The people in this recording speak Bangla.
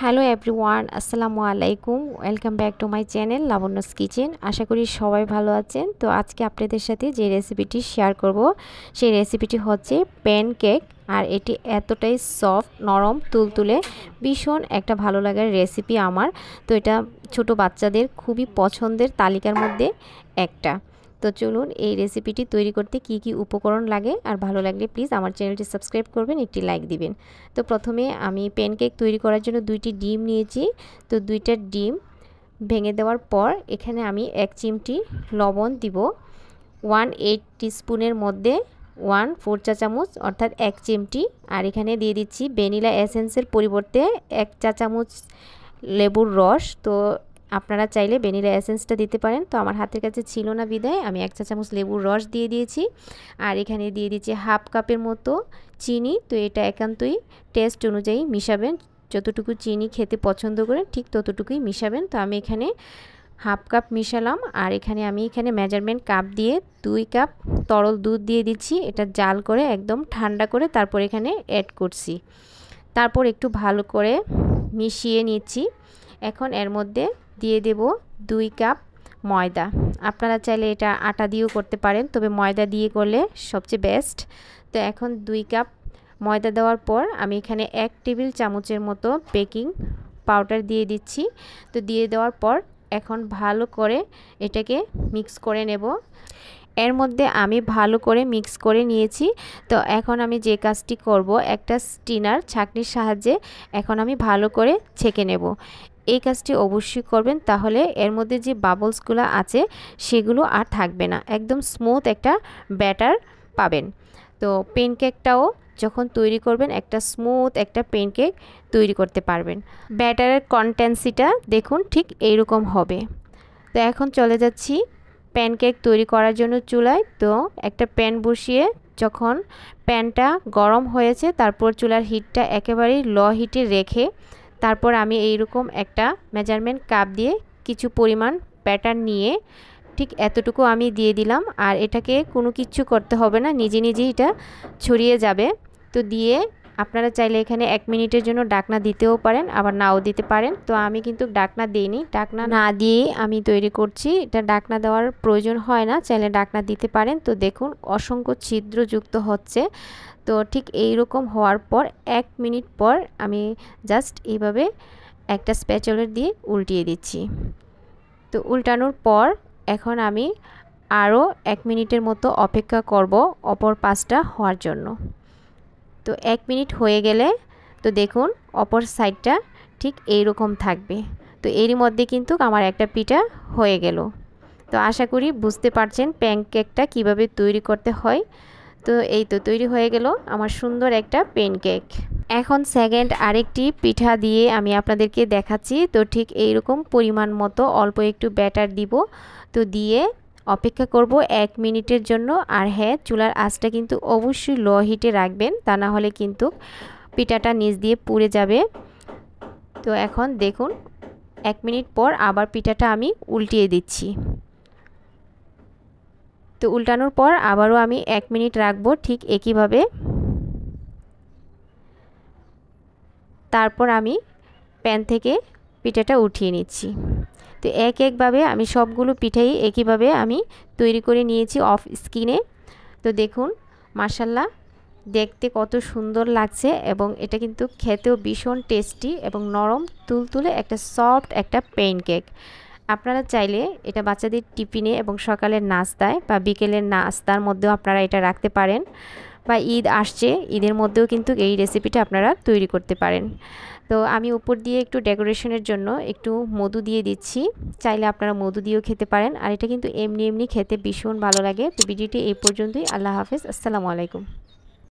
হ্যালো এভরিওয়ান, আসসালামু আলাইকুম। Welcome back to my channel Labonya's kitchen. আশা করি সবাই ভালো আছেন। তো আজকে আপনাদের সাথে যে রেসিপিটি শেয়ার করব সেই রেসিপিটি হচ্ছে প্যানকেক। আর এটি এতটাই সফট, নরম, তুলতুলে, ভীষণ একটা ভালো লাগার রেসিপি আমার। তো এটা ছোট বাচ্চাদের খুবই পছন্দের তালিকার মধ্যে একটা। তো চলুন এই রেসিপিটি তৈরি করতে কি কি উপকরণ লাগে আর ভালো লাগলে প্লিজ আমার চ্যানেলটি সাবস্ক্রাইব করবেন, একটি লাইক দিবেন। তো প্রথমে আমি প্যানকেক তৈরি করার জন্য 2টি ডিম নিয়েছি। তো 2টা ডিম ভেঙে দেওয়ার পর এখানে আমি 1 চিমটি লবণ দিব। 1/8 টিস্পুনের মধ্যে 1/4 চা চামচ অর্থাৎ 1 চিমটি। আর এখানে দিয়ে দিচ্ছি ভ্যানিলা এসেন্সের পরিবর্তে 1 চা চামচ লেবুর রস। তো আপনারা চাইলে ভ্যানিলা এসেন্সটা দিতে পারেন। তো আমার হাতের কাছে ছিল না বিধায় আমি 1 চা চামচ লেবুর রস দিয়ে দিয়েছি। আর এখানে দিয়ে দিচ্ছি হাফ কাপের মতো চিনি। তো এটা একান্তই টেস্ট অনুযায়ী মিশাবেন, যতটুকু চিনি খেতে পছন্দ করেন ঠিক ততটুকুই মিশাবেন। তো আমি এখানে হাফ কাপ মিশালাম। আর আমি এখানে মেজারমেন্ট কাপ দিয়ে 2 কাপ তরল দুধ দিয়ে দিচ্ছি। এটা জাল করে একদম ঠান্ডা করে তারপর এখানে অ্যাড করছি। তারপর একটু ভালো করে মিশিয়ে নিচ্ছি। এখন এর মধ্যে দিয়ে দেব 2 কাপ ময়দা। আপনারা চাইলে এটা আটা দিয়েও করতে পারেন, তবে ময়দা দিয়ে করলে সবচেয়ে বেস্ট। তো এখন 2 কাপ ময়দা দেওয়ার পর আমি এখানে 1 টেবিল চামচের মতো বেকিং পাউডার দিয়ে দিচ্ছি। তো দিয়ে দেওয়ার পর এখন ভালো করে এটাকে মিক্স করে নেব। এর মধ্যে আমি ভালো করে মিক্স করে নিয়েছি। তো এখন আমি যে কাজটি করব, একটা স্টিনার ছাঁকনির সাহায্যে এখন আমি ভালো করে ছেঁকে নেব। এই কাজটি অবশ্যই করবেন, তাহলে এর মধ্যে যে বাবলসগুলো আছে সেগুলো আর থাকবে না, একদম স্মুথ একটা ব্যাটার পাবেন। তো প্যানকেকটাও যখন তৈরি করবেন একটা স্মুথ একটা প্যানকেক তৈরি করতে পারবেন। ব্যাটারের কনসিস্টেন্সিটা দেখুন ঠিক এইরকম হবে। তো এখন চলে যাচ্ছি প্যানকেক তৈরি করার জন্য চুলায়। তো একটা প্যান বসিয়ে যখন প্যানটা গরম হয়েছে তারপর চুলার হিটটা একেবারেই লো হিটে রেখে তারপর আমি এইরকম একটা মেজারমেন্ট কাপ দিয়ে কিছু পরিমাণ ব্যাটার নিয়ে ঠিক এতটুকু আমি দিয়ে দিলাম। আর এটাকে কোনো কিছু করতে হবে না, নিজে নিজেই এটা ছড়িয়ে যাবে। তো দিয়ে আপনারা চাইলে এখানে 1 মিনিটের জন্য ডাকনা দিতেও পারেন, আবার নাও দিতে পারেন। তো আমি কিন্তু ডাকনা দিইনি, ডাকনা না দিয়েই আমি তৈরি করছি। এটা ডাকনা দেওয়ার প্রয়োজন হয় না, চাইলে ডাকনা দিতে পারেন। তো দেখুন অসংখ্য ছিদ্রযুক্ত হচ্ছে। তো ঠিক এই রকম হওয়ার পর 1 মিনিট পর আমি জাস্ট এইভাবে একটা স্প্যাচুলা দিয়ে উল্টিয়ে দিচ্ছি। তো উল্টানোর পর এখন আমি আরও 1 মিনিটের মতো অপেক্ষা করব অপর পাশটা হওয়ার জন্য। তো 1 মিনিট হয়ে গেলে তো দেখুন অপর সাইডটা ঠিক এই রকম থাকবে। তো এরই মধ্যে কিন্তু আমার একটা পিঠা হয়ে গেল। তো আশা করি বুঝতে পারছেন প্যানকেকটা কিভাবে তৈরি করতে হয়। তো এই তো তৈরি হয়ে গেল আমার সুন্দর একটা প্যানকেক। এখন সেকেন্ড আরেকটি পিঠা দিয়ে আমি আপনাদেরকে দেখাচ্ছি। তো ঠিক এইরকম পরিমাণ মতো অল্প একটু ব্যাটার দিব। তো দিয়ে অপেক্ষা করব 1 মিনিটের জন্য। আর হ্যাঁ, চুলার আঁচটা কিন্তু অবশ্যই লো হিটে রাখবেন, তা না হলে কিন্তু পিঠাটা নিচ দিয়ে পুড়ে যাবে। তো এখন দেখুন 1 মিনিট পর আবার পিঠাটা আমি উল্টিয়ে দিচ্ছি। তো উল্টানোর পর আবারও আমি 1 মিনিট রাখবো ঠিক একইভাবে। তারপর আমি প্যান থেকে পিঠাটা উঠিয়ে নিচ্ছি। তো একভাবে আমি সবগুলো পিঠাই একইভাবে আমি তৈরি করে নিয়েছি অফ স্ক্রিনে। তো দেখুন মাশাআল্লাহ দেখতে কত সুন্দর লাগছে, এবং এটা কিন্তু খেতেও ভীষণ টেস্টি এবং নরম তুলতুলে একটা সফট একটা প্যানকেক। আপনারা চাইলে এটা বাচ্চাদের টিফিনে এবং সকালের নাস্তায় বা বিকেলের নাস্তার মধ্যেও আপনারা এটা রাখতে পারেন, বা ঈদ আসছে ঈদের মধ্যেও কিন্তু এই রেসিপিটা আপনারা তৈরি করতে পারেন। তো আমি উপর দিয়ে একটু ডেকোরেশনের জন্য একটু মধু দিয়ে দিচ্ছি, চাইলে আপনারা মধু দিয়েও খেতে পারেন। আর এটা কিন্তু এমনি এমনি খেতে ভীষণ ভালো লাগে। তো ভিডিওটি এই পর্যন্তই। আল্লাহ হাফেজ, আসসালামু আলাইকুম।